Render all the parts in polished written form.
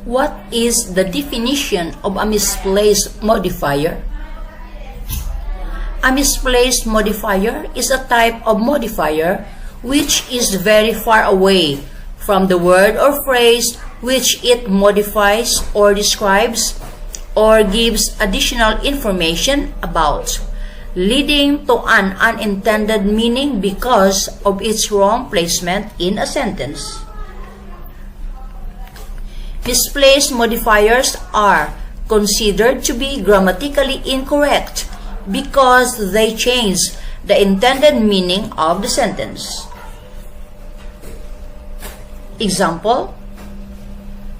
What is the definition of a misplaced modifier? A misplaced modifier is a type of modifier which is very far away from the word or phrase which it modifies or describes or gives additional information about, leading to an unintended meaning because of its wrong placement in a sentence. Misplaced modifiers are considered to be grammatically incorrect because they change the intended meaning of the sentence. Example,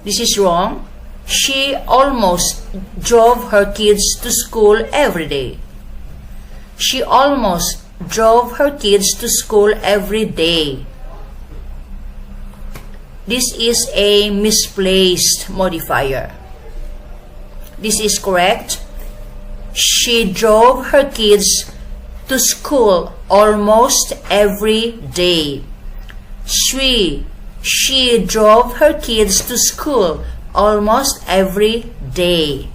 this is wrong. She almost drove her kids to school every day. She almost drove her kids to school every day. This is a misplaced modifier. This is correct. She drove her kids to school almost every day. She drove her kids to school almost every day.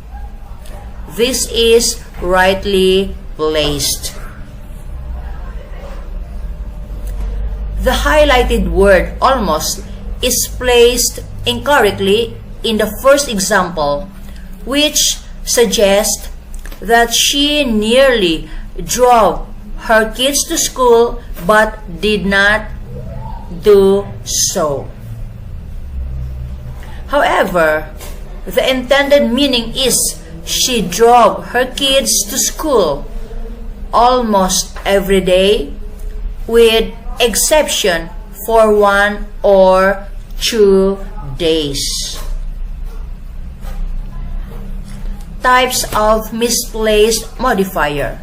This is rightly placed. The highlighted word almost is placed incorrectly in the first example, which suggests that she nearly drove her kids to school but did not do so. However, the intended meaning is she drove her kids to school almost every day, with exception for 1 or 2 days. Types of misplaced modifier: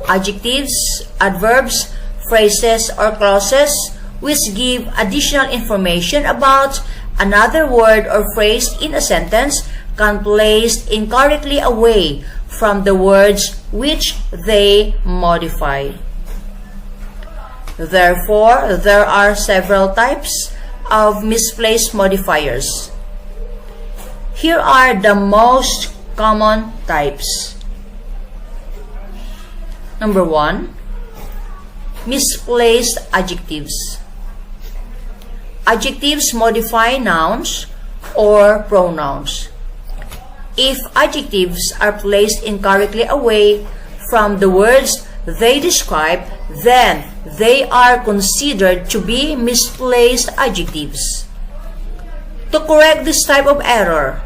adjectives, adverbs, phrases, or clauses which give additional information about another word or phrase in a sentence can place incorrectly away from the words which they modify. Therefore, there are several types of misplaced modifiers. Here are the most common types. Number 1, misplaced adjectives. Adjectives modify nouns or pronouns. If adjectives are placed incorrectly away from the words they describe, then they are considered to be misplaced adjectives. To correct this type of error,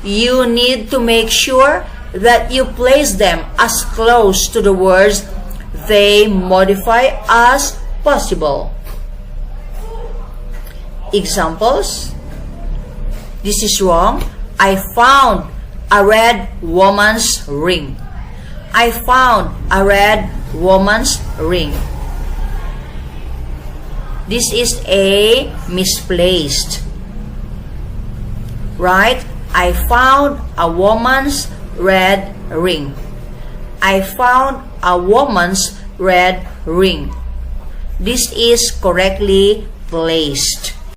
you need to make sure that you place them as close to the words they modify as possible. Examples: this is wrong. I found a red woman's ring. I found a red woman's ring. This is a misplaced. Right? I found a woman's red ring. I found a woman's red ring. This is correctly placed.